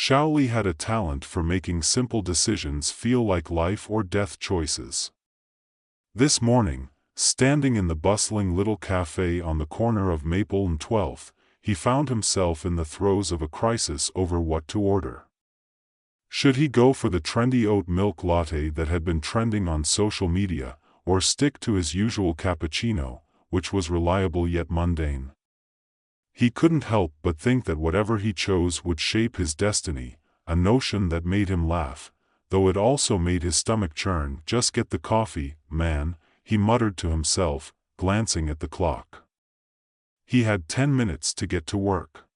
Shaoli had a talent for making simple decisions feel like life or death choices. This morning, standing in the bustling little cafe on the corner of Maple and 12th, he found himself in the throes of a crisis over what to order. Should he go for the trendy oat milk latte that had been trending on social media, or stick to his usual cappuccino, which was reliable yet mundane? He couldn't help but think that whatever he chose would shape his destiny, a notion that made him laugh, though it also made his stomach churn. "Just get the coffee, man," he muttered to himself, glancing at the clock. He had 10 minutes to get to work.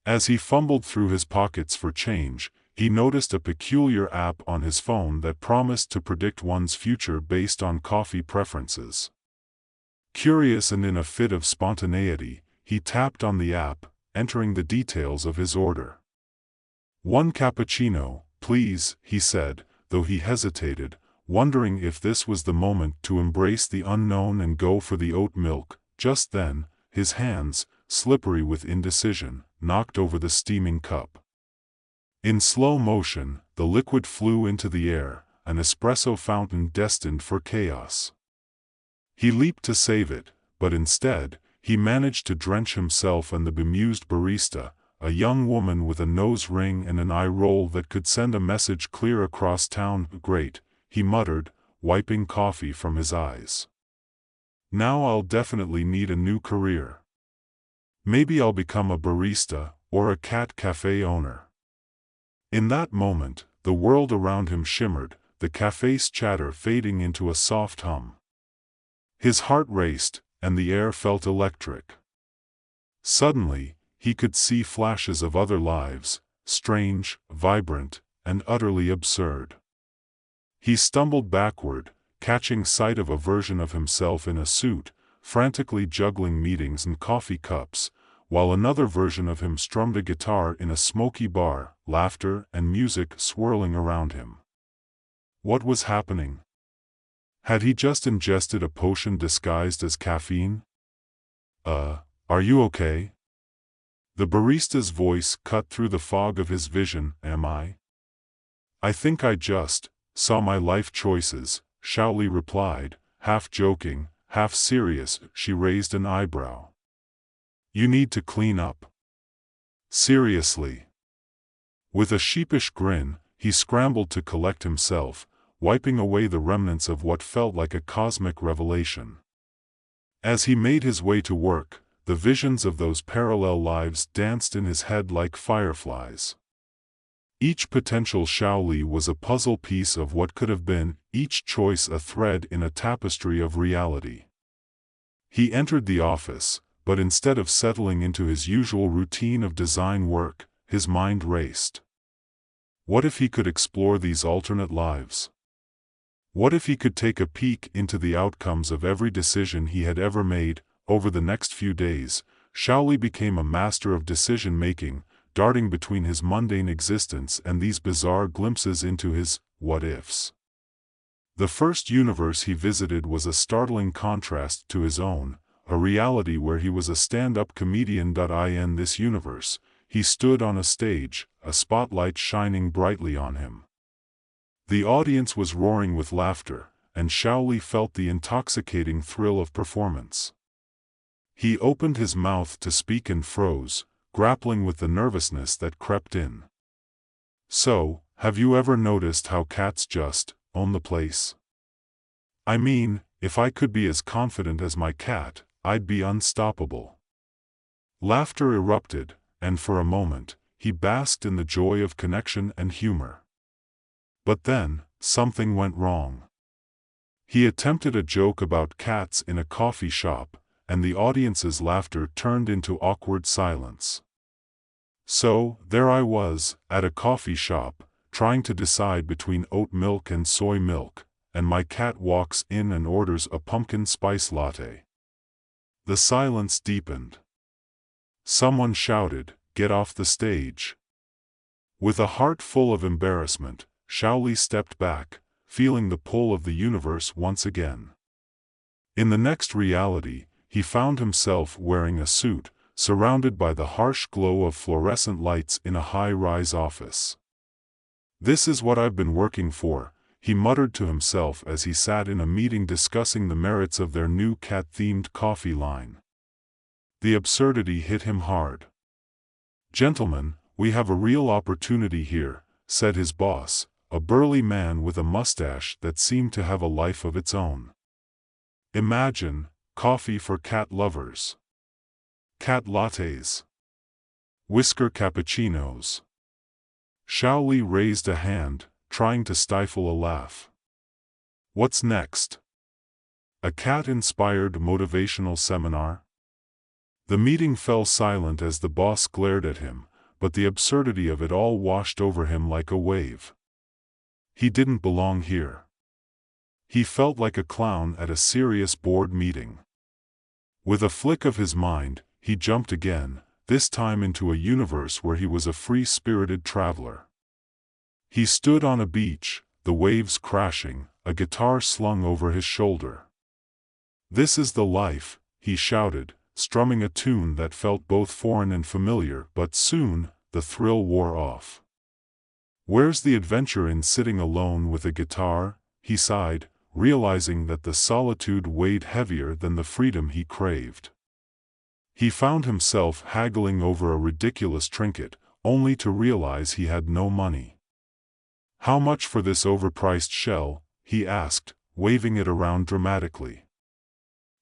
As he fumbled through his pockets for change, he noticed a peculiar app on his phone that promised to predict one's future based on coffee preferences. Curious and in a fit of spontaneity, he tapped on the app, entering the details of his order. "1 cappuccino, please," he said, though he hesitated, wondering if this was the moment to embrace the unknown and go for the oat milk. Just then, his hands, slippery with indecision, knocked over the steaming cup. In slow motion, the liquid flew into the air, an espresso fountain destined for chaos. He leaped to save it, but instead, he managed to drench himself and the bemused barista, a young woman with a nose ring and an eye roll that could send a message clear across town. "Great," he muttered, wiping coffee from his eyes. "Now I'll definitely need a new career. Maybe I'll become a barista, or a cat cafe owner." In that moment, the world around him shimmered, the cafe's chatter fading into a soft hum. His heart raced, and the air felt electric. Suddenly, he could see flashes of other lives, strange, vibrant, and utterly absurd. He stumbled backward, catching sight of a version of himself in a suit, frantically juggling meetings and coffee cups, while another version of him strummed a guitar in a smoky bar, laughter and music swirling around him. What was happening? Had he just ingested a potion disguised as caffeine? Are you okay?" The barista's voice cut through the fog of his vision. "Am I? I think I just saw my life choices," Shaoli replied, half joking, half serious. She raised an eyebrow. "You need to clean up. Seriously." With a sheepish grin, he scrambled to collect himself, wiping away the remnants of what felt like a cosmic revelation. As he made his way to work, the visions of those parallel lives danced in his head like fireflies. Each potential Shaoli was a puzzle piece of what could have been, each choice a thread in a tapestry of reality. He entered the office, but instead of settling into his usual routine of design work, his mind raced. What if he could explore these alternate lives? What if he could take a peek into the outcomes of every decision he had ever made? Over the next few days, Shaoli became a master of decision-making, darting between his mundane existence and these bizarre glimpses into his what-ifs. The first universe he visited was a startling contrast to his own, a reality where he was a stand-up comedian. In this universe, he stood on a stage, a spotlight shining brightly on him. The audience was roaring with laughter, and Shaoli felt the intoxicating thrill of performance. He opened his mouth to speak and froze, grappling with the nervousness that crept in. "So, have you ever noticed how cats just own the place? I mean, if I could be as confident as my cat, I'd be unstoppable." Laughter erupted, and for a moment, he basked in the joy of connection and humor. But then, something went wrong. He attempted a joke about cats in a coffee shop, and the audience's laughter turned into awkward silence. So, there I was, at a coffee shop, trying to decide between oat milk and soy milk, and my cat walks in and orders a pumpkin spice latte. The silence deepened. Someone shouted, "Get off the stage." With a heart full of embarrassment, Shaoli stepped back, feeling the pull of the universe once again. In the next reality, he found himself wearing a suit, surrounded by the harsh glow of fluorescent lights in a high-rise office. "This is what I've been working for," he muttered to himself as he sat in a meeting discussing the merits of their new cat-themed coffee line. The absurdity hit him hard. "Gentlemen, we have a real opportunity here," said his boss, a burly man with a mustache that seemed to have a life of its own. "Imagine, coffee for cat lovers. Cat lattes. Whisker cappuccinos." Shaoli raised a hand, trying to stifle a laugh. "What's next? A cat-inspired motivational seminar?" The meeting fell silent as the boss glared at him, but the absurdity of it all washed over him like a wave. He didn't belong here. He felt like a clown at a serious board meeting. With a flick of his mind, he jumped again, this time into a universe where he was a free-spirited traveler. He stood on a beach, the waves crashing, a guitar slung over his shoulder. "This is the life," he shouted, strumming a tune that felt both foreign and familiar, but soon, the thrill wore off. "Where's the adventure in sitting alone with a guitar?" he sighed, realizing that the solitude weighed heavier than the freedom he craved. He found himself haggling over a ridiculous trinket, only to realize he had no money. "How much for this overpriced shell?" he asked, waving it around dramatically.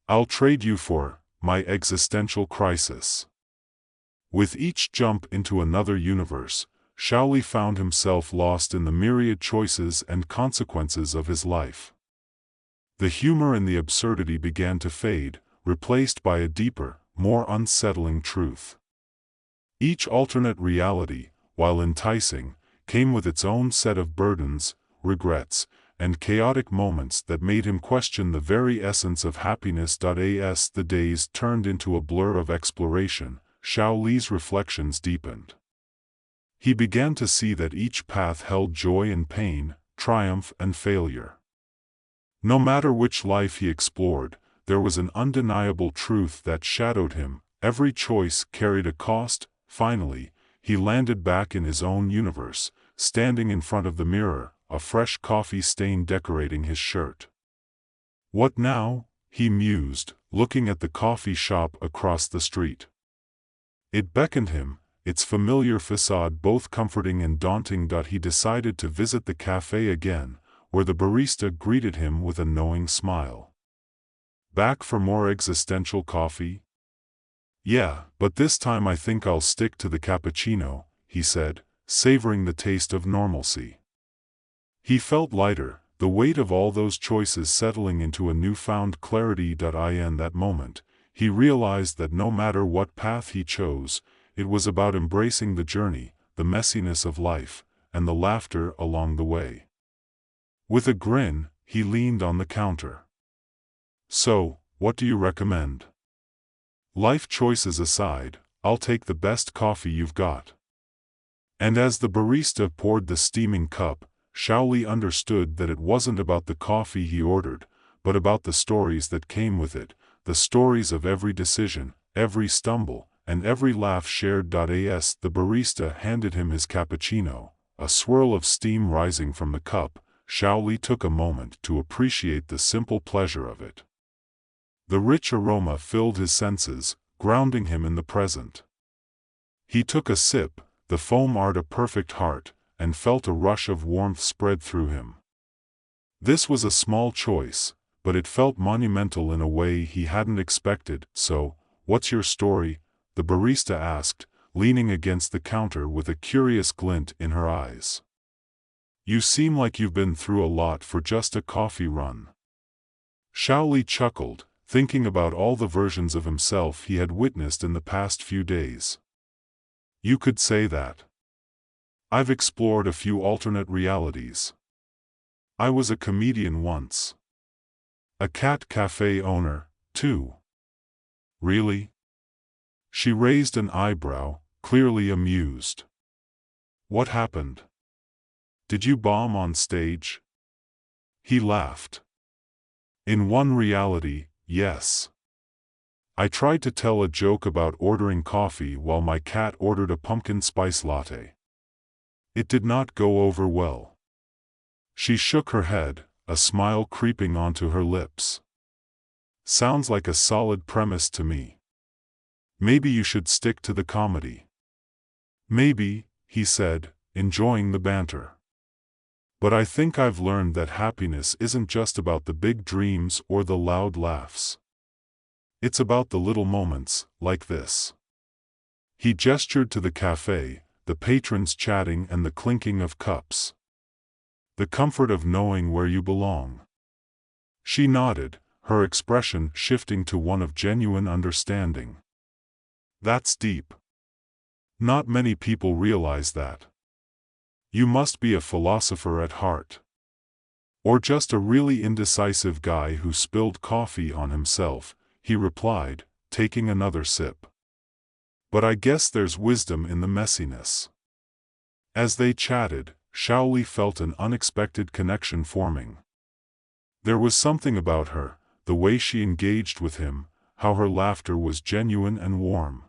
"I'll trade you for my existential crisis." With each jump into another universe, Shaoli found himself lost in the myriad choices and consequences of his life. The humor and the absurdity began to fade, replaced by a deeper, more unsettling truth. Each alternate reality, while enticing, came with its own set of burdens, regrets, and chaotic moments that made him question the very essence of happiness. As the days turned into a blur of exploration, Shaoli's reflections deepened. He began to see that each path held joy and pain, triumph and failure. No matter which life he explored, there was an undeniable truth that shadowed him. Every choice carried a cost. Finally, he landed back in his own universe, standing in front of the mirror, a fresh coffee stain decorating his shirt. "What now?" he mused, looking at the coffee shop across the street. It beckoned him, its familiar facade both comforting and daunting. He decided to visit the cafe again, where the barista greeted him with a knowing smile. "Back for more existential coffee?" "Yeah, but this time I think I'll stick to the cappuccino," he said, savoring the taste of normalcy. He felt lighter, the weight of all those choices settling into a newfound clarity. In that moment, he realized that no matter what path he chose, it was about embracing the journey, the messiness of life, and the laughter along the way. With a grin, he leaned on the counter. "So, what do you recommend? Life choices aside, I'll take the best coffee you've got." And as the barista poured the steaming cup, Shaoli understood that it wasn't about the coffee he ordered, but about the stories that came with it, the stories of every decision, every stumble, and every laugh shared. As the barista handed him his cappuccino, a swirl of steam rising from the cup, Shaoli took a moment to appreciate the simple pleasure of it. The rich aroma filled his senses, grounding him in the present. He took a sip, the foam art a perfect heart, and felt a rush of warmth spread through him. This was a small choice, but it felt monumental in a way he hadn't expected. "So, what's your story?" the barista asked, leaning against the counter with a curious glint in her eyes. "You seem like you've been through a lot for just a coffee run." Shaoli chuckled, thinking about all the versions of himself he had witnessed in the past few days. "You could say that. I've explored a few alternate realities. I was a comedian once. A cat cafe owner, too." "Really?" She raised an eyebrow, clearly amused. "What happened? Did you bomb on stage?" He laughed. "In one reality, yes. I tried to tell a joke about ordering coffee while my cat ordered a pumpkin spice latte. It did not go over well. She shook her head, a smile creeping onto her lips. Sounds like a solid premise to me. Maybe you should stick to the comedy. Maybe, he said, enjoying the banter. But I think I've learned that happiness isn't just about the big dreams or the loud laughs. It's about the little moments, like this. He gestured to the cafe, the patrons chatting and the clinking of cups. The comfort of knowing where you belong. She nodded, her expression shifting to one of genuine understanding. That's deep. Not many people realize that. You must be a philosopher at heart. Or just a really indecisive guy who spilled coffee on himself, he replied, taking another sip. But I guess there's wisdom in the messiness. As they chatted, Shaoli felt an unexpected connection forming. There was something about her, the way she engaged with him, how her laughter was genuine and warm.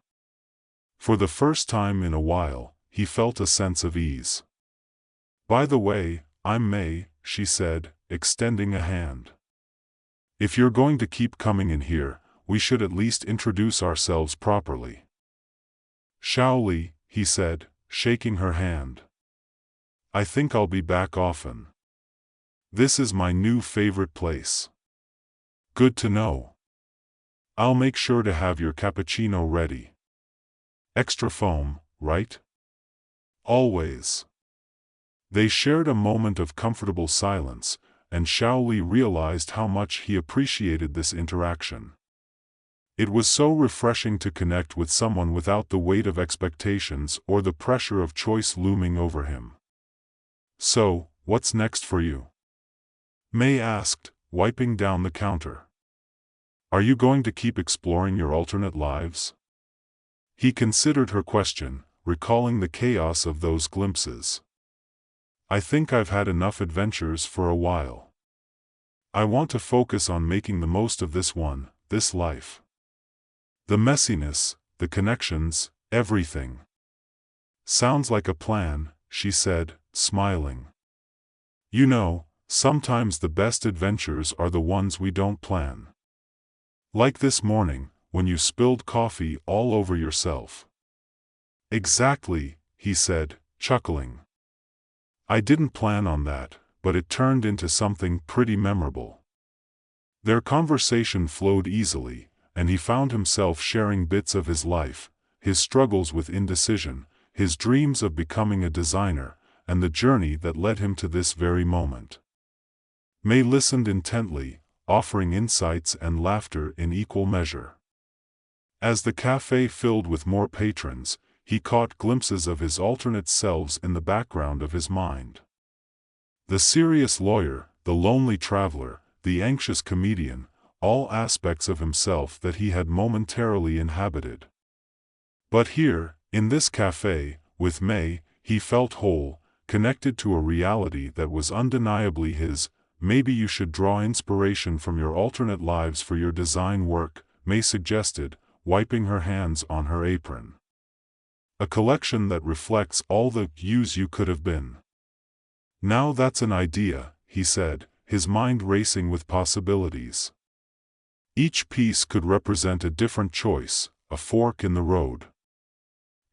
For the first time in a while, he felt a sense of ease. By the way, I'm May, she said, extending a hand. If you're going to keep coming in here, we should at least introduce ourselves properly. Shaoli, he said, shaking her hand. I think I'll be back often. This is my new favorite place. Good to know. I'll make sure to have your cappuccino ready. Extra foam, right? Always. They shared a moment of comfortable silence, and Shaoli realized how much he appreciated this interaction. It was so refreshing to connect with someone without the weight of expectations or the pressure of choice looming over him. So, what's next for you? May asked, wiping down the counter. Are you going to keep exploring your alternate lives? He considered her question, recalling the chaos of those glimpses. I think I've had enough adventures for a while. I want to focus on making the most of this life. The messiness, the connections, everything. Sounds like a plan, she said, smiling. You know, sometimes the best adventures are the ones we don't plan. Like this morning, when you spilled coffee all over yourself. Exactly, he said, chuckling. I didn't plan on that, but it turned into something pretty memorable. Their conversation flowed easily, and he found himself sharing bits of his life, his struggles with indecision, his dreams of becoming a designer, and the journey that led him to this very moment. May listened intently, offering insights and laughter in equal measure. As the cafe filled with more patrons, he caught glimpses of his alternate selves in the background of his mind. The serious lawyer, the lonely traveler, the anxious comedian, all aspects of himself that he had momentarily inhabited. But here, in this cafe, with May, he felt whole, connected to a reality that was undeniably his. Maybe you should draw inspiration from your alternate lives for your design work, May suggested, wiping her hands on her apron. A collection that reflects all the yous you could have been. Now that's an idea, he said, his mind racing with possibilities. Each piece could represent a different choice, a fork in the road.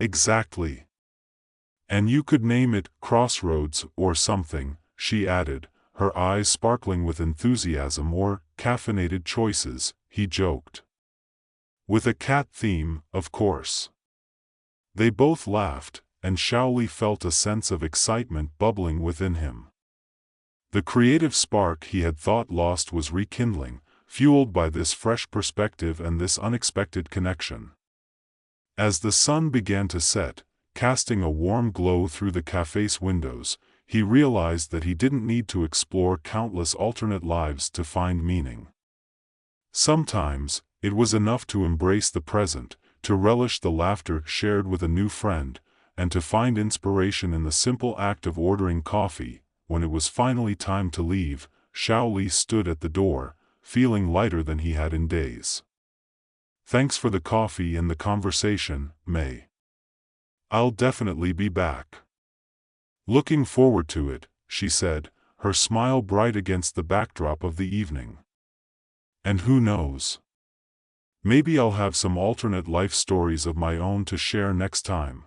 Exactly. And you could name it Crossroads or something, she added, her eyes sparkling with enthusiasm, or caffeinated choices, he joked. With a cat theme, of course. They both laughed, and Shaoli felt a sense of excitement bubbling within him. The creative spark he had thought lost was rekindling, fueled by this fresh perspective and this unexpected connection. As the sun began to set, casting a warm glow through the cafe's windows, he realized that he didn't need to explore countless alternate lives to find meaning. Sometimes, it was enough to embrace the present, to relish the laughter shared with a new friend, and to find inspiration in the simple act of ordering coffee. When it was finally time to leave, Shaoli stood at the door, feeling lighter than he had in days. Thanks for the coffee and the conversation, May. I'll definitely be back. Looking forward to it, she said, her smile bright against the backdrop of the evening. And who knows? Maybe I'll have some alternate life stories of my own to share next time.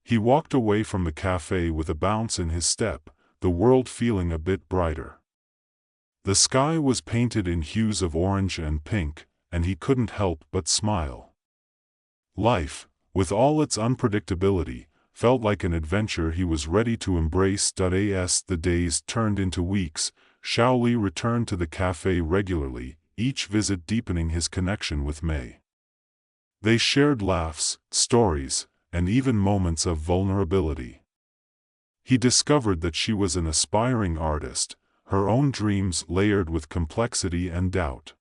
He walked away from the cafe with a bounce in his step, the world feeling a bit brighter. The sky was painted in hues of orange and pink, and he couldn't help but smile. Life, with all its unpredictability, felt like an adventure he was ready to embrace. As the days turned into weeks, Xiaoli returned to the cafe regularly, each visit deepening his connection with May. They shared laughs, stories, and even moments of vulnerability. He discovered that she was an aspiring artist, her own dreams layered with complexity and doubt.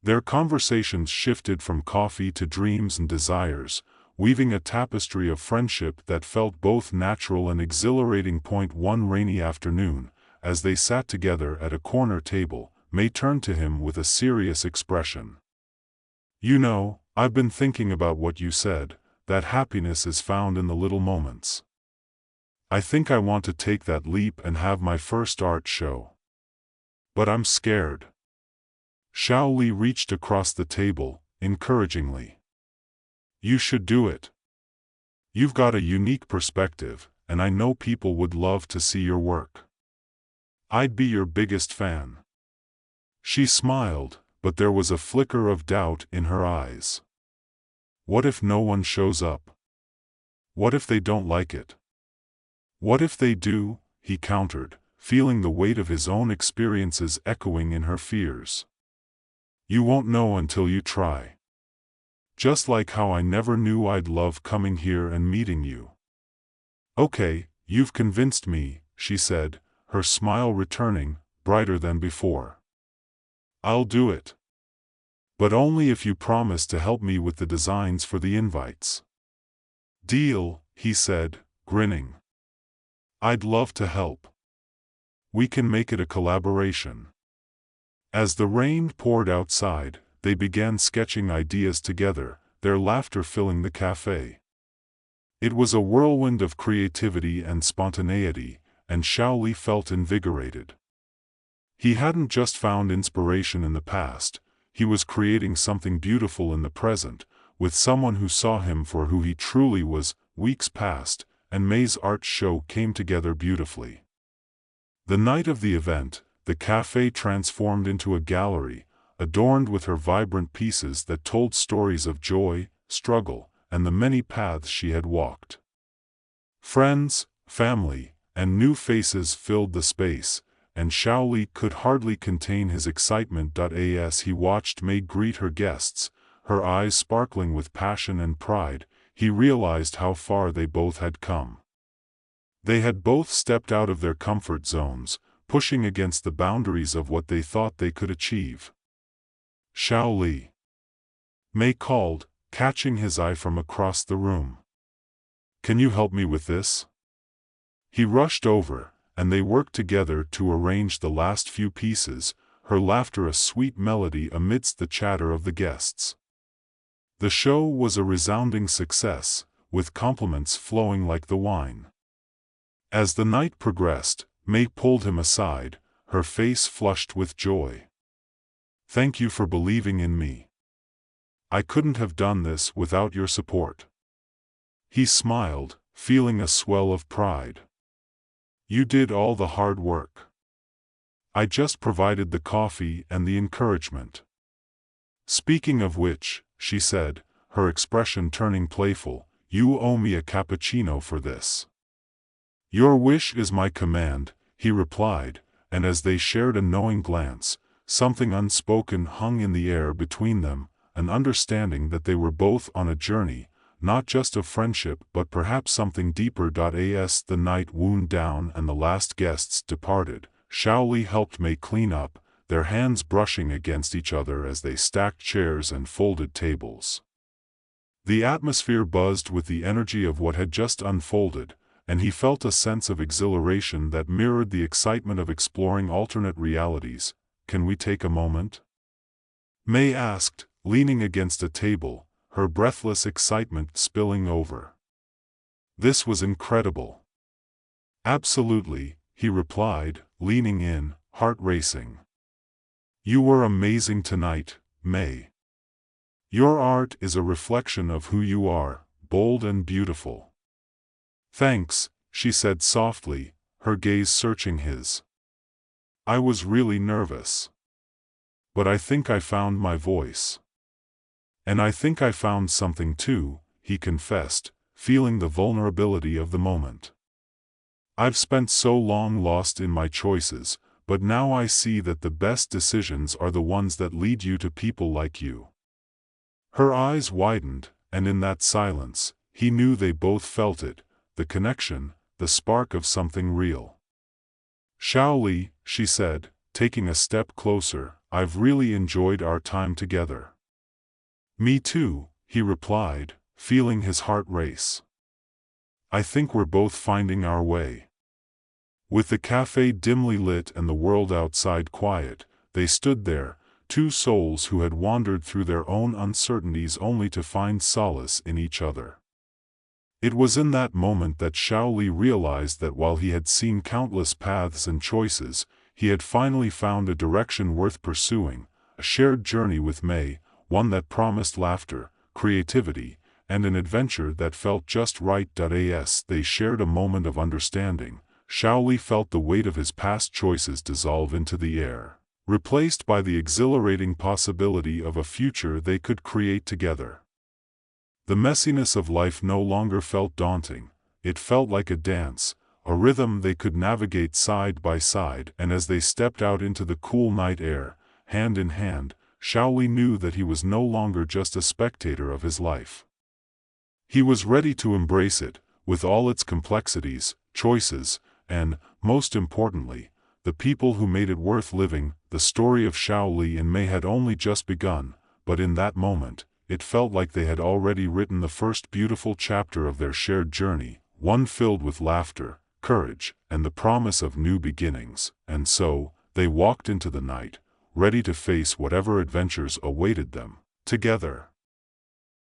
Their conversations shifted from coffee to dreams and desires, weaving a tapestry of friendship that felt both natural and exhilarating. One rainy afternoon, as they sat together at a corner table, May turned to him with a serious expression. "You know, I've been thinking about what you said, that happiness is found in the little moments. I think I want to take that leap and have my first art show. But I'm scared." Xiaoli reached across the table, encouragingly. "You should do it. You've got a unique perspective, and I know people would love to see your work. I'd be your biggest fan." She smiled, but there was a flicker of doubt in her eyes. What if no one shows up? What if they don't like it? What if they do? He countered, feeling the weight of his own experiences echoing in her fears. "You won't know until you try. Just like how I never knew I'd love coming here and meeting you." "Okay, you've convinced me," she said, her smile returning, brighter than before. "I'll do it. But only if you promise to help me with the designs for the invites." "Deal," he said, grinning. "I'd love to help. We can make it a collaboration." As the rain poured outside, they began sketching ideas together, their laughter filling the cafe. It was a whirlwind of creativity and spontaneity, and Xiaoli felt invigorated. He hadn't just found inspiration in the past, he was creating something beautiful in the present, with someone who saw him for who he truly was. Weeks passed, and May's art show came together beautifully. The night of the event, the cafe transformed into a gallery, adorned with her vibrant pieces that told stories of joy, struggle, and the many paths she had walked. Friends, family, and new faces filled the space, and Xiaoli could hardly contain his excitement. As he watched May greet her guests, her eyes sparkling with passion and pride, he realized how far they both had come. They had both stepped out of their comfort zones, pushing against the boundaries of what they thought they could achieve. "Xiaoli," May called, catching his eye from across the room. "Can you help me with this?" He rushed over, and they worked together to arrange the last few pieces, her laughter a sweet melody amidst the chatter of the guests. The show was a resounding success, with compliments flowing like the wine. As the night progressed, May pulled him aside, her face flushed with joy. "Thank you for believing in me. I couldn't have done this without your support." He smiled, feeling a swell of pride. "You did all the hard work. I just provided the coffee and the encouragement." "Speaking of which," she said, her expression turning playful, "you owe me a cappuccino for this." "Your wish is my command," he replied, and as they shared a knowing glance, something unspoken hung in the air between them, an understanding that they were both on a journey, not just of friendship but perhaps something deeper. As the night wound down and the last guests departed, Xiaoli helped May clean up, their hands brushing against each other as they stacked chairs and folded tables. The atmosphere buzzed with the energy of what had just unfolded, and he felt a sense of exhilaration that mirrored the excitement of exploring alternate realities. "Can we take a moment?" May asked, leaning against a table, her breathless excitement spilling over. This was incredible. Absolutely, he replied, leaning in, heart racing. You were amazing tonight, May. Your art is a reflection of who you are, bold and beautiful. Thanks, she said softly, her gaze searching his. I was really nervous. But I think I found my voice. And I think I found something too, he confessed, feeling the vulnerability of the moment. I've spent so long lost in my choices, but now I see that the best decisions are the ones that lead you to people like you. Her eyes widened, and in that silence, he knew they both felt it, the connection, the spark of something real. Xiaoli, she said, taking a step closer, I've really enjoyed our time together. Me too, he replied, feeling his heart race. I think we're both finding our way. With the cafe dimly lit and the world outside quiet, they stood there, two souls who had wandered through their own uncertainties only to find solace in each other. It was in that moment that Xiaoli realized that while he had seen countless paths and choices, he had finally found a direction worth pursuing, a shared journey with May, one that promised laughter, creativity, and an adventure that felt just right. As they shared a moment of understanding, Xiaoli felt the weight of his past choices dissolve into the air, replaced by the exhilarating possibility of a future they could create together. The messiness of life no longer felt daunting, it felt like a dance, a rhythm they could navigate side by side. And as they stepped out into the cool night air, hand in hand, Xiaoli knew that he was no longer just a spectator of his life. He was ready to embrace it, with all its complexities, choices, and, most importantly, the people who made it worth living. The story of Xiaoli and May had only just begun, but in that moment, it felt like they had already written the first beautiful chapter of their shared journey, one filled with laughter, courage, and the promise of new beginnings. And so, they walked into the night, ready to face whatever adventures awaited them, together.